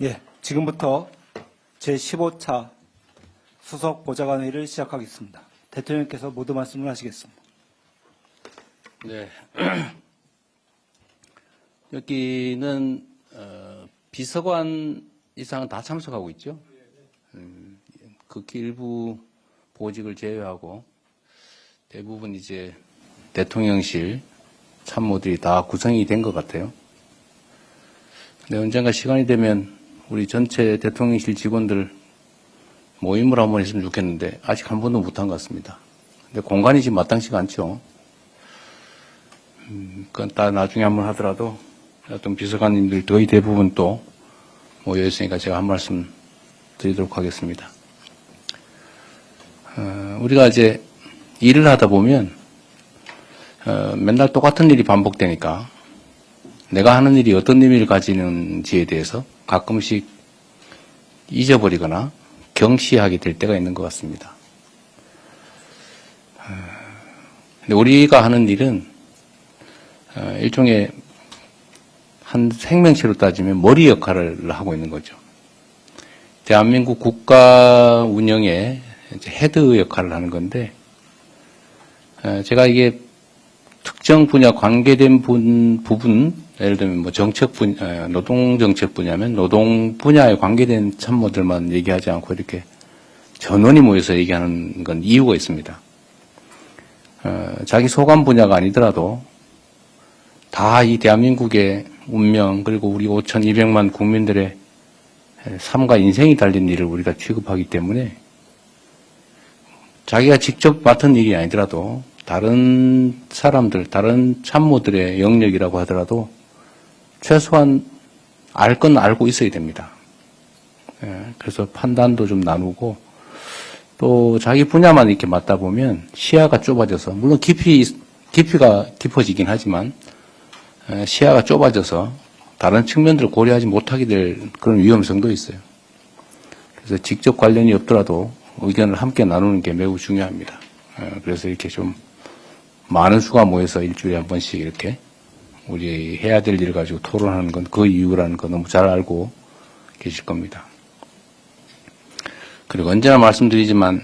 예, 지금부터 제15차 수석 보좌관회의를 시작하겠습니다. 대통령께서 모두 말씀을 하시겠습니다. 네. 여기는 비서관 이상은 다 참석하고 있죠. 극히 일부 보직을 제외하고 대부분 이제 대통령실 참모들이 다 구성이 된 것 같아요. 근데 언젠가 시간이 되면 우리 전체 대통령실 직원들 모임을 한번 했으면 좋겠는데 아직 한 번도 못한 것 같습니다. 근데 공간이 지금 마땅치가 않죠. 그건 다 나중에 한번 하더라도 어떤 비서관님들 거의 대부분 또 모여 있으니까 제가 한 말씀 드리도록 하겠습니다. 우리가 이제 일을 하다 보면 맨날 똑같은 일이 반복되니까 내가 하는 일이 어떤 의미를 가지는지에 대해서 가끔씩 잊어버리거나 경시하게 될 때가 있는 것 같습니다. 근데 우리가 하는 일은 일종의 한 생명체로 따지면 머리 역할을 하고 있는 거죠. 대한민국 국가 운영의 헤드 역할을 하는 건데, 제가 이게 특정 분야 관계된 부분, 예를 들면 뭐 정책 분야, 노동 정책 분야면 노동 분야에 관계된 참모들만 얘기하지 않고 이렇게 전원이 모여서 얘기하는 건 이유가 있습니다. 자기 소관 분야가 아니더라도 다 이 대한민국의 운명 그리고 우리 5,200만 국민들의 삶과 인생이 달린 일을 우리가 취급하기 때문에 자기가 직접 맡은 일이 아니더라도 다른 사람들, 다른 참모들의 영역이라고 하더라도 최소한 알 건 알고 있어야 됩니다. 그래서 판단도 좀 나누고 또 자기 분야만 이렇게 맡다 보면 시야가 좁아져서 물론 깊이가 깊어지긴 하지만 시야가 좁아져서 다른 측면들을 고려하지 못하게 될 그런 위험성도 있어요. 그래서 직접 관련이 없더라도 의견을 함께 나누는 게 매우 중요합니다. 그래서 이렇게 좀 많은 수가 모여서 일주일에 한 번씩 이렇게 우리 해야 될 일을 가지고 토론하는 건 그 이유라는 거 너무 잘 알고 계실 겁니다. 그리고 언제나 말씀드리지만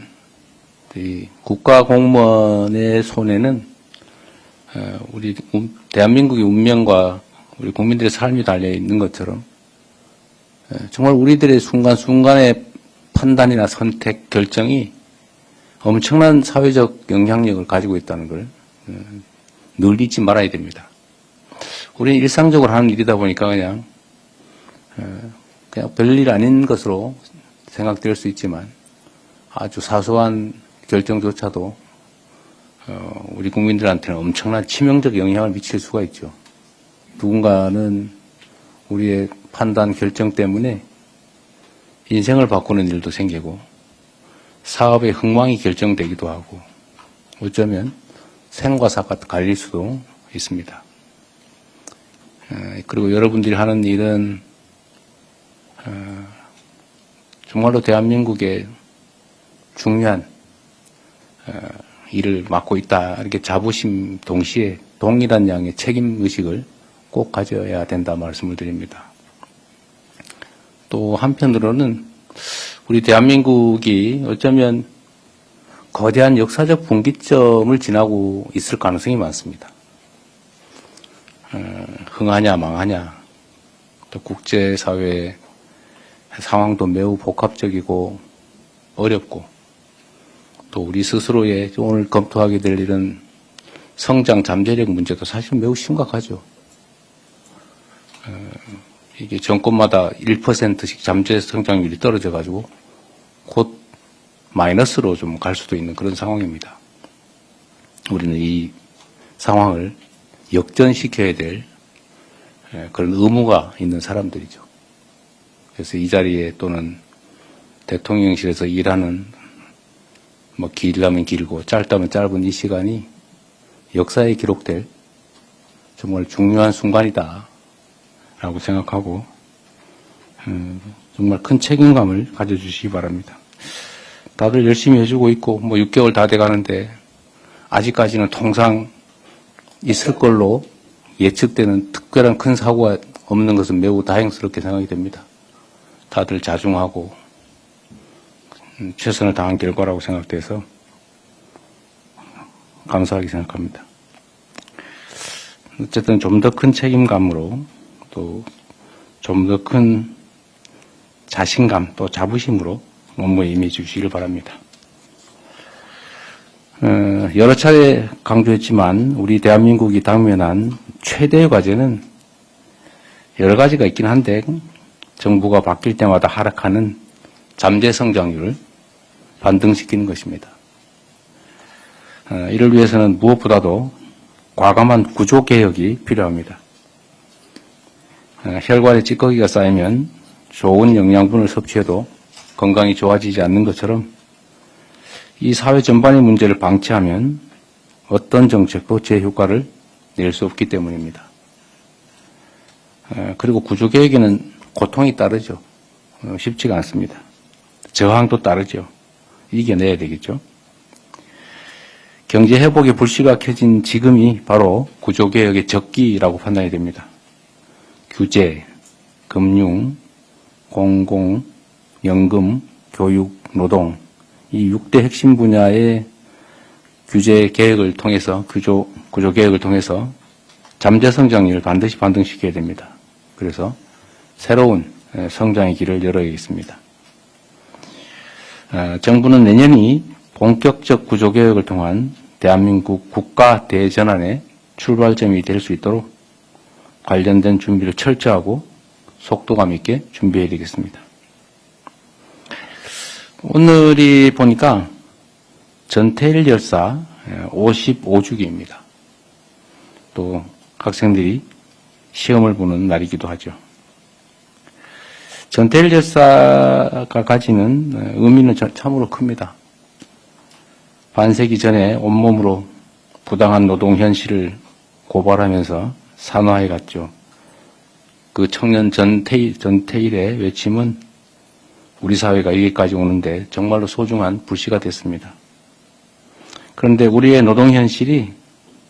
이 국가 공무원의 손에는 우리 대한민국의 운명과 우리 국민들의 삶이 달려 있는 것처럼 정말 우리들의 순간순간의 판단이나 선택, 결정이 엄청난 사회적 영향력을 가지고 있다는 걸 늘 잊지 말아야 됩니다. 우리는 일상적으로 하는 일이다 보니까 그냥 별일 아닌 것으로 생각될 수 있지만 아주 사소한 결정조차도 우리 국민들한테는 엄청난 치명적 영향을 미칠 수가 있죠. 누군가는 우리의 판단, 결정 때문에 인생을 바꾸는 일도 생기고 사업의 흥망이 결정되기도 하고 어쩌면 생과 사가 갈릴 수도 있습니다. 그리고 여러분들이 하는 일은 정말로 대한민국의 중요한 일을 맡고 있다. 이렇게 자부심 동시에 동일한 양의 책임의식을 꼭 가져야 된다 말씀을 드립니다. 또 한편으로는 우리 대한민국이 어쩌면 거대한 역사적 분기점을 지나고 있을 가능성이 많습니다. 흥하냐 망하냐 또 국제사회의 상황도 매우 복합적이고 어렵고 또 우리 스스로의 오늘 검토하게 될 일은 성장 잠재력 문제도 사실 매우 심각하죠. 이게 정권마다 1%씩 잠재 성장률이 떨어져 가지고 곧 마이너스로 좀 갈 수도 있는 그런 상황입니다. 우리는 이 상황을 역전시켜야 될 그런 의무가 있는 사람들이죠. 그래서 이 자리에 또는 대통령실에서 일하는 뭐 길다면 길고 짧다면 짧은 이 시간이 역사에 기록될 정말 중요한 순간이다 라고 생각하고 정말 큰 책임감을 가져주시기 바랍니다. 다들 열심히 해주고 있고 뭐 6개월 다 돼가는데 아직까지는 통상 있을 걸로 예측되는 특별한 큰 사고가 없는 것은 매우 다행스럽게 생각이 됩니다. 다들 자중하고 최선을 다한 결과라고 생각돼서 감사하게 생각합니다. 어쨌든 좀 더 큰 책임감으로 또 좀 더 큰 자신감 또 자부심으로 업무에 임해 주시길 바랍니다. 여러 차례 강조했지만 우리 대한민국이 당면한 최대의 과제는 여러 가지가 있긴 한데 정부가 바뀔 때마다 하락하는 잠재 성장률을 반등시키는 것입니다. 이를 위해서는 무엇보다도 과감한 구조개혁이 필요합니다. 혈관에 찌꺼기가 쌓이면 좋은 영양분을 섭취해도 건강이 좋아지지 않는 것처럼 이 사회 전반의 문제를 방치하면 어떤 정책도 제 효과를 낼 수 없기 때문입니다. 그리고 구조개혁에는 고통이 따르죠. 쉽지가 않습니다. 저항도 따르죠. 이겨내야 되겠죠. 경제 회복의 불씨가 켜진 지금이 바로 구조개혁의 적기라고 판단이 됩니다. 규제, 금융, 공공, 연금, 교육, 노동 이 6대 핵심 분야의 규제 개혁을 통해서 구조 개혁을 통해서 잠재 성장률을 반드시 반등시켜야 됩니다. 그래서 새로운 성장의 길을 열어야겠습니다. 정부는 내년이 본격적 구조개혁을 통한 대한민국 국가 대전환의 출발점이 될 수 있도록 관련된 준비를 철저하고 속도감 있게 준비해야 되겠습니다. 오늘이 보니까 전태일 열사 55주기입니다. 또 학생들이 시험을 보는 날이기도 하죠. 전태일 열사가 가지는 의미는 참으로 큽니다. 반세기 전에 온몸으로 부당한 노동 현실을 고발하면서 산화해 갔죠. 그 청년 전태일의 외침은 우리 사회가 여기까지 오는데 정말로 소중한 불씨가 됐습니다. 그런데 우리의 노동 현실이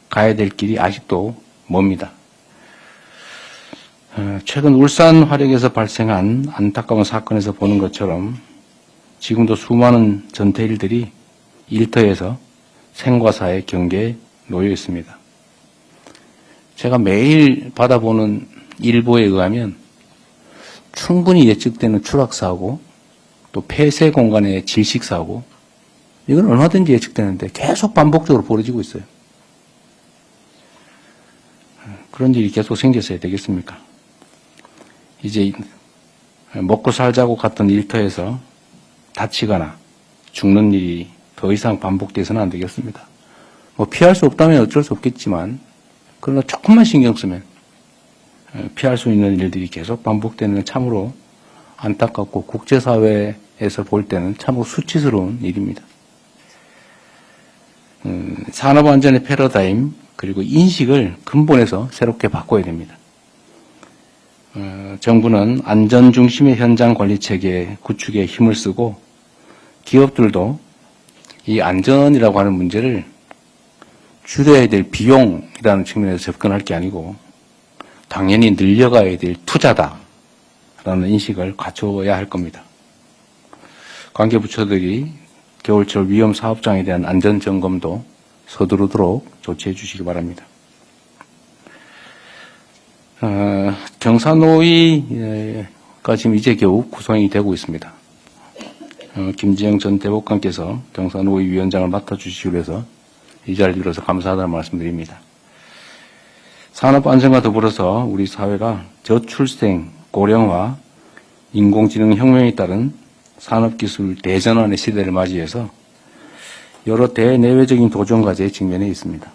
가야 될 길이 아직도 멉니다. 최근 울산 화력에서 발생한 안타까운 사건에서 보는 것처럼 지금도 수많은 전태일들이 일터에서 생과 사의 경계에 놓여 있습니다. 제가 매일 받아보는 일보에 의하면 충분히 예측되는 추락사고 또 폐쇄 공간의 질식사고 이건 얼마든지 예측되는데 계속 반복적으로 벌어지고 있어요. 그런 일이 계속 생겼어야 되겠습니까? 이제 먹고 살자고 갔던 일터에서 다치거나 죽는 일이 더 이상 반복돼서는 안 되겠습니다. 뭐 피할 수 없다면 어쩔 수 없겠지만 그러나 조금만 신경 쓰면 피할 수 있는 일들이 계속 반복되는 건 참으로 안타깝고 국제사회에서 볼 때는 참으로 수치스러운 일입니다. 산업안전의 패러다임 그리고 인식을 근본에서 새롭게 바꿔야 됩니다. 정부는 안전 중심의 현장 관리 체계 구축에 힘을 쓰고 기업들도 이 안전이라고 하는 문제를 줄여야 될 비용이라는 측면에서 접근할 게 아니고 당연히 늘려가야 될 투자다라는 인식을 갖춰야 할 겁니다. 관계부처들이 겨울철 위험 사업장에 대한 안전 점검도 서두르도록 조치해 주시기 바랍니다. 경사노위가 지금 이제 겨우 구성이 되고 있습니다. 김지영 전 대법관께서 경사노위 위원장을 맡아주시기 위해서 이 자리를 빌어서 감사하다는 말씀드립니다. 산업안전과 더불어서 우리 사회가 저출생, 고령화, 인공지능 혁명에 따른 산업기술 대전환의 시대를 맞이해서 여러 대내외적인 도전과제에 직면해 있습니다.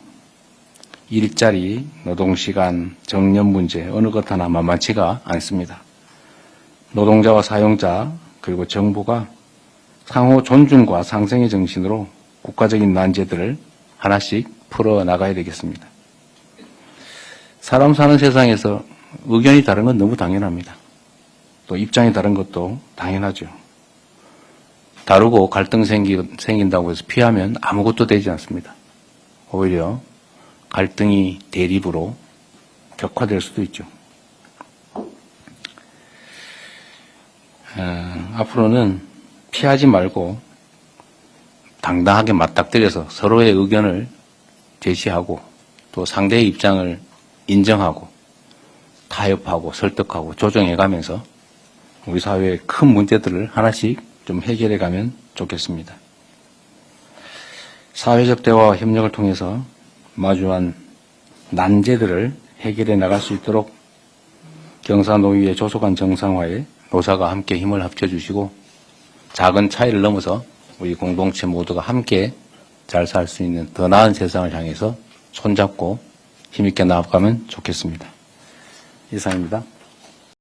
일자리, 노동시간, 정년 문제 어느 것 하나 만만치가 않습니다. 노동자와 사용자 그리고 정부가 상호 존중과 상생의 정신으로 국가적인 난제들을 하나씩 풀어나가야 되겠습니다. 사람 사는 세상에서 의견이 다른 건 너무 당연합니다. 또 입장이 다른 것도 당연하죠. 다르고 갈등 생긴다고 해서 피하면 아무것도 되지 않습니다. 오히려 갈등이 대립으로 격화될 수도 있죠. 앞으로는 피하지 말고 당당하게 맞닥뜨려서 서로의 의견을 제시하고 또 상대의 입장을 인정하고 타협하고 설득하고 조정해가면서 우리 사회의 큰 문제들을 하나씩 좀 해결해가면 좋겠습니다. 사회적 대화와 협력을 통해서 마주한 난제들을 해결해 나갈 수 있도록 경사노위의 조속한 정상화에 노사가 함께 힘을 합쳐주시고 작은 차이를 넘어서 우리 공동체 모두가 함께 잘 살 수 있는 더 나은 세상을 향해서 손잡고 힘있게 나아가면 좋겠습니다. 이상입니다.